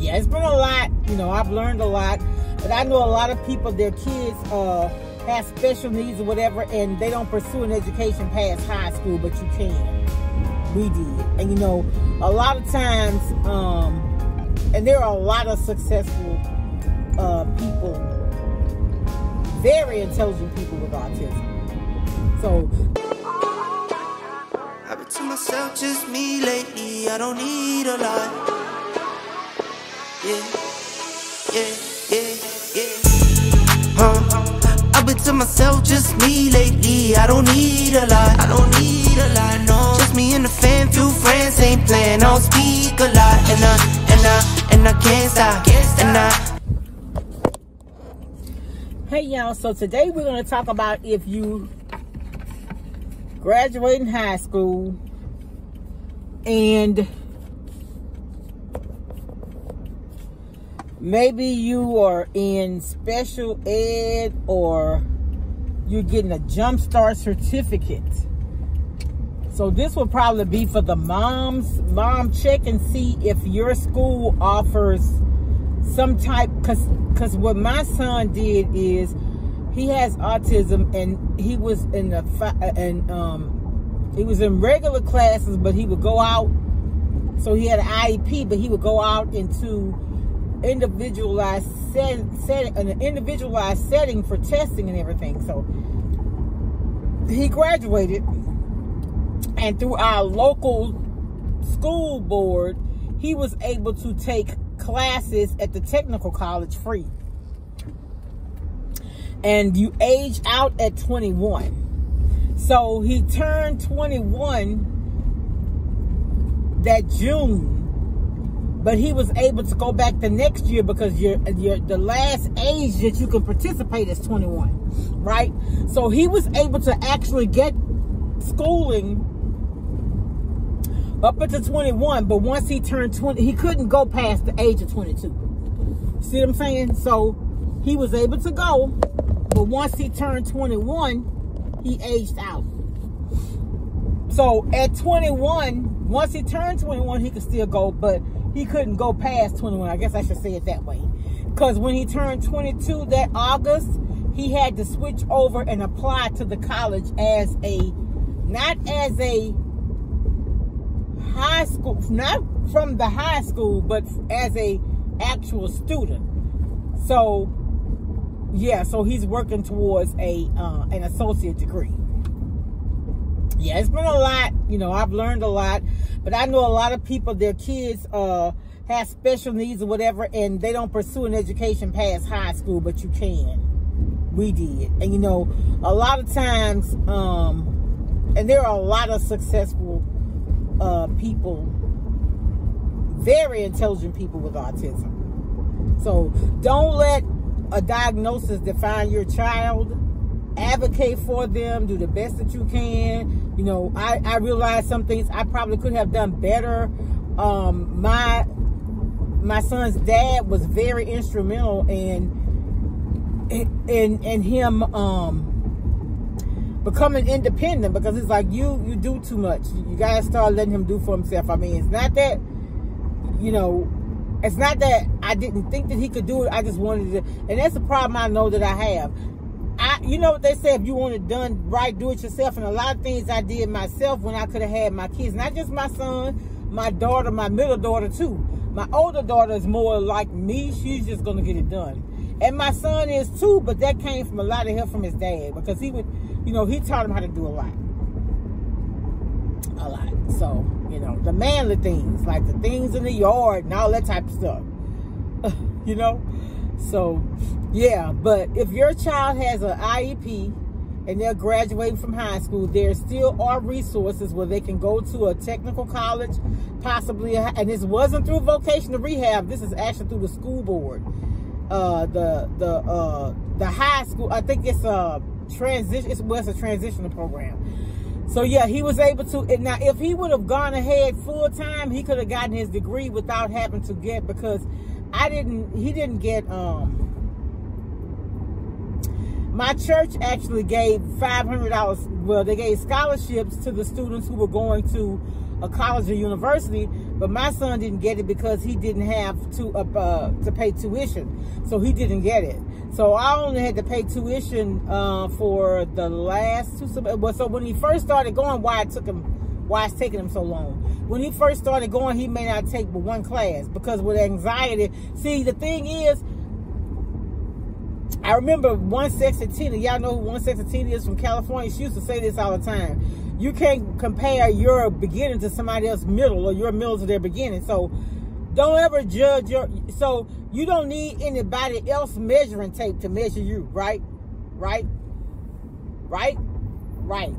Yeah, it's been a lot. You know, I've learned a lot. But I know a lot of people, their kids have special needs or whatever, and they don't pursue an education past high school, but you can. We did. And, you know, a lot of times, and there are a lot of successful people, very intelligent people with autism. So, I've been to myself, just me lately. I don't need a lot. Yeah, yeah, yeah, yeah. I've been to myself, just me lately. I don't need a lot. I don't need a lot, no. Just me and the fam, few friends ain't playing. I don't speak a lot, and I can't stop. Hey y'all, so today we're going to talk about if you graduate in high school and maybe you are in special ed or you're getting a jump start certificate. So this will probably be for the moms. Mom, check and see if your school offers some type, because what my son did is he has autism, and he was in the he was in regular classes, but he would go out. So he had an IEP, but he would go out into individualized an individualized setting for testing and everything. So he graduated, and through our local school board, he was able to take classes at the technical college free. And you age out at 21. So he turned 21 that June, but he was able to go back the next year because the last age that you can participate is 21, right? So he was able to actually get schooling up until 21, but once he turned 20, he couldn't go past the age of 22. See what I'm saying? So he was able to go, but once he turned 21, he aged out. So at 21, once he turned 21, he could still go, but he couldn't go past 21. I guess I should say it that way. Because when he turned 22 that August, he had to switch over and apply to the college as not as a high school, not from the high school, but as a actual student. So yeah, so he's working towards an associate degree. Yeah, it's been a lot. You know, I've learned a lot, but I know a lot of people, their kids have special needs or whatever, and they don't pursue an education past high school, but you can. We did. And you know, a lot of times, and there are a lot of successful people, very intelligent people with autism. So don't let a diagnosis define your child. Advocate for them. Do the best that you can. You know, I realize some things I probably could have done better. My son's dad was very instrumental in him becoming independent, because it's like you do too much. You gotta start letting him do for himself. I mean, it's not that, you know, it's not that I didn't think that he could do it. I just wanted to, and that's the problem I know that I have. You know what they say, if you want it done right, do it yourself. And a lot of things I did myself when I could have had my kids, not just my son, my daughter, my middle daughter too. My older daughter is more like me. She's just gonna get it done. And my son is too, but that came from a lot of help from his dad, because he would, you know, he taught him how to do a lot. So, you know, the manly things, like the things in the yard and all that type of stuff, you know? So, yeah, but if your child has an IEP and they're graduating from high school, there still are resources where they can go to a technical college, possibly, and this wasn't through vocational rehab, this is actually through the school board. The high school, I think it's a transition, it's a transitional program. So yeah, he was able to, and now if he would have gone ahead full time, he could have gotten his degree without having to get, because he didn't get, my church actually gave $500, well, they gave scholarships to the students who were going to a college or university, But my son didn't get it because he didn't have to pay tuition, so he didn't get it. So I only had to pay tuition for the last 2 semesters. So when he first started going, why it's taking him so long? When he first started going, he may not take but 1 class because with anxiety. See, the thing is, I remember one Sexy Tina. Y'all know who one Sexy Tina is from California. She used to say this all the time. You can't compare your beginning to somebody else's middle or your middle to their beginning. So don't ever judge so you don't need anybody else measuring tape to measure you, right? Right? Right? Right.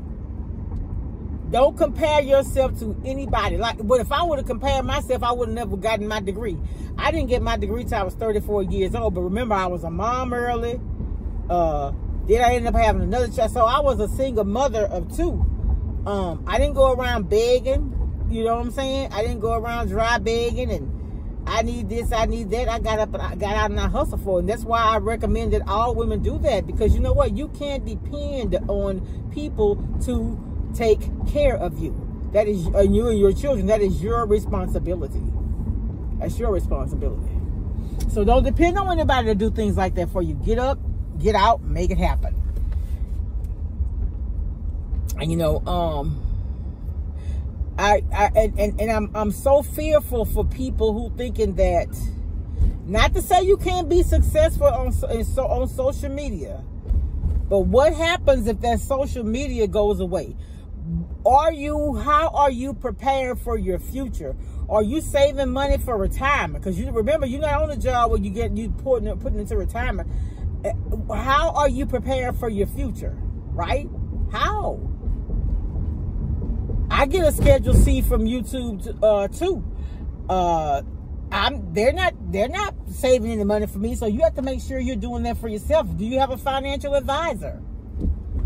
Don't compare yourself to anybody. But if I would have compared myself, I would have never gotten my degree. I didn't get my degree till I was 34 years old. But remember, I was a mom early. Then I ended up having another child. So I was a single mother of 2. I didn't go around begging. You know what I'm saying? I didn't go around dry begging and I need this, I need that. I got up and I got out and I hustled for it. And that's why I recommend that all women do that. Because you know what? You can't depend on people to take care of you. That is you and your children. That is your responsibility. That's your responsibility. So don't depend on anybody to do things like that for you. Get up, get out, make it happen. And you know, I'm so fearful for people who thinking that, not to say you can't be successful on social media, but what happens if that social media goes away? How are you preparing for your future? Are you saving money for retirement? Because you remember, you're not on a job where you putting into retirement. How are you preparing for your future? Right? How? I get a Schedule C from YouTube too. They're not saving any money for me, so you have to make sure you're doing that for yourself. Do you have a financial advisor?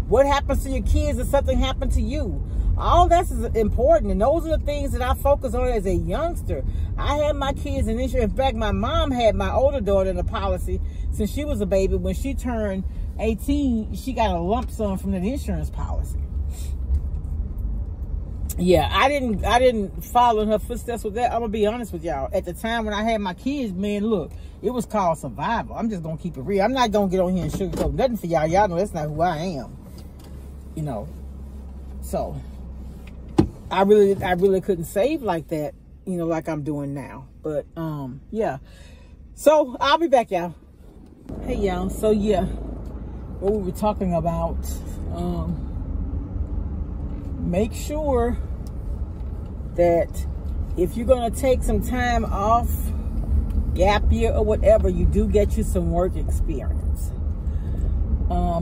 What happens to your kids if something happened to you? All that's important, and those are the things that I focus on as a youngster. I had my kids in insurance. In fact, my mom had my older daughter in a policy since she was a baby. When she turned 18, she got a lump sum from the insurance policy. Yeah, I didn't follow in her footsteps with that. I'm gonna be honest with y'all. At the time when I had my kids, man, look, it was called survival. I'm just gonna keep it real. I'm not gonna get on here and sugarcoat nothing for y'all. Y'all know that's not who I am. You know. So I really couldn't save like that, you know, like I'm doing now. But yeah. So I'll be back, y'all. Hey y'all. So yeah, what we were talking about, make sure that if you're going to take some time off, gap year or whatever, you do get you some work experience.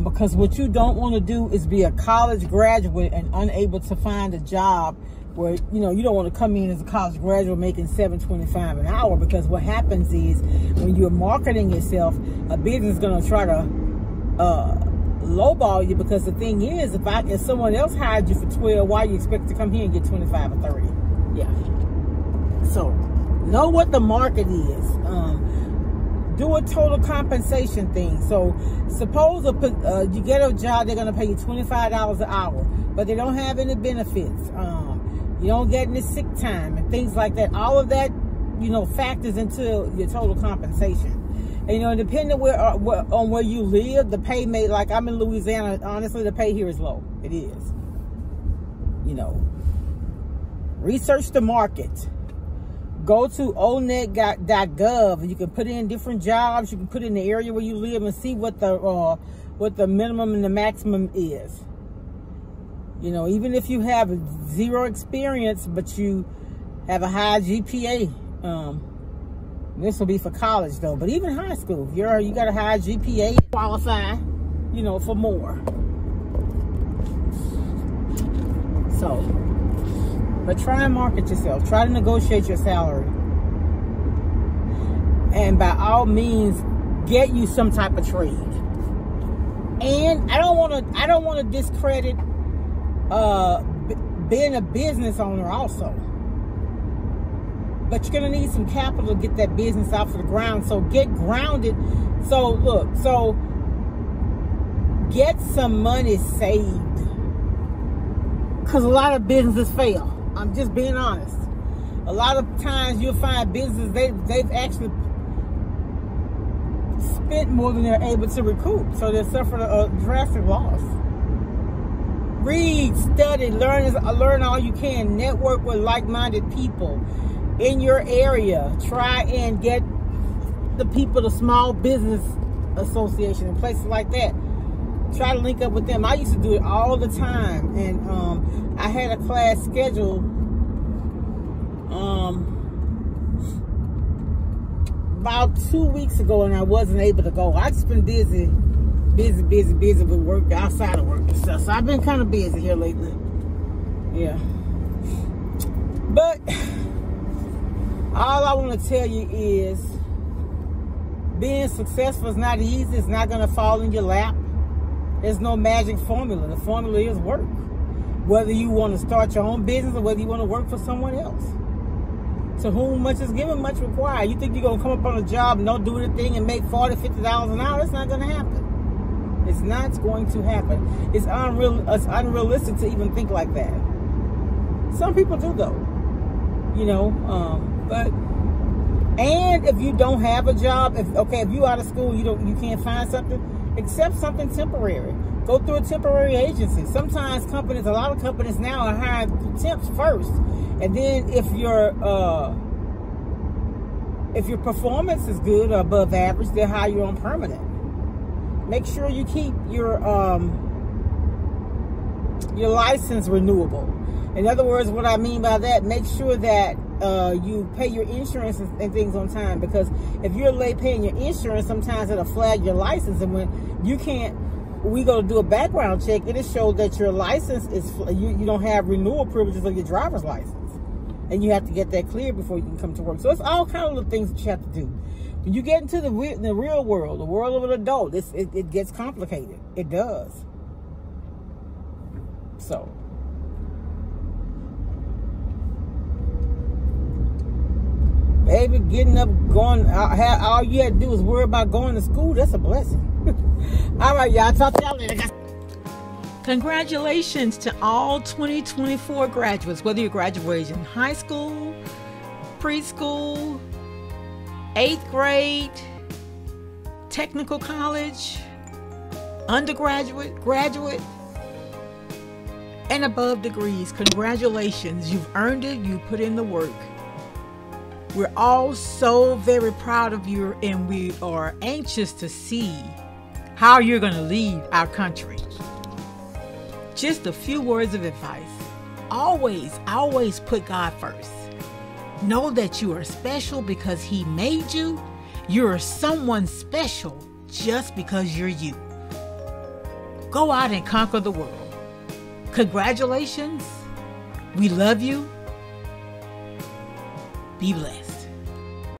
Because what you don't want to do is be a college graduate and unable to find a job where, you know, you don't want to come in as a college graduate making $7.25 an hour. Because what happens is when you're marketing yourself, a business is going to try to lowball you, because the thing is, if someone else hired you for 12, why you expect to come here and get 25 or 30? Yeah. So know what the market is. Do a total compensation thing. So suppose you get a job, they're going to pay you $25 an hour, but they don't have any benefits. You don't get any sick time and things like that. All of that, you know, factors into your total compensation. And, you know, depending on where you live, the pay may, like I'm in Louisiana, honestly, the pay here is low. It is. You know, research the market. Go to onet.gov and you can put in different jobs. You can put in the area where you live and see what the minimum and the maximum is. You know, even if you have 0 experience, but you have a high GPA, this will be for college though, but even high school, you got a high GPA, qualify, you know, for more. So, but try and market yourself. Try to negotiate your salary, and by all means, get you some type of trade. And I don't want to discredit being a business owner also. But you're going to need some capital to get that business off of the ground. So get grounded. So look, get some money saved. Because a lot of businesses fail. I'm just being honest. A lot of times you'll find businesses, they've actually spent more than they're able to recoup. So they're suffering a drastic loss. Read, study, learn all you can. Network with like-minded people in your area. Try and get the people, the small business association and places like that. Try to link up with them. I used to do it all the time, and I had a class scheduled about 2 weeks ago, and I wasn't able to go. I just been busy with work, outside of work and stuff. So I've been kind of busy here lately. Yeah. But all I want to tell you is being successful is not easy. It's not going to fall in your lap. There's no magic formula. The formula is work. Whether you want to start your own business or whether you want to work for someone else. To whom much is given, much required. You think you're going to come up on a job and don't do anything and make $40, $50 an hour? It's not going to happen. It's not going to happen. It's unrealistic to even think like that. Some people do, though. You know, and if you don't have a job, if you're out of school, you can't find something, accept something temporary. Go through a temporary agency. Sometimes a lot of companies now are hiring temps first, and then if your performance is good or above average, they'll hire you on permanent. Make sure you keep your license renewable. In other words, what I mean by that, make sure that you pay your insurance and things on time, because if you're late paying your insurance, sometimes it'll flag your license, and when we go to do a background check, it'll show that your license is you don't have renewal privileges of your driver's license, and you have to get that cleared before you can come to work. So it's all kind of little things that you have to do. When you get into the real world, the world of an adult, it gets complicated. It does. So. Baby, getting up, going, all you had to do was worry about going to school. That's a blessing. All right, y'all. Talk to y'all later. Congratulations to all 2024 graduates, whether you're graduating high school, preschool, 8th grade, technical college, undergraduate, graduate, and above degrees. Congratulations. You've earned it. You put in the work. We're all so very proud of you, and we are anxious to see how you're going to lead our country. Just a few words of advice. Always put God first. Know that you are special because He made you. You're someone special just because you're you. Go out and conquer the world. Congratulations. We love you. Be blessed.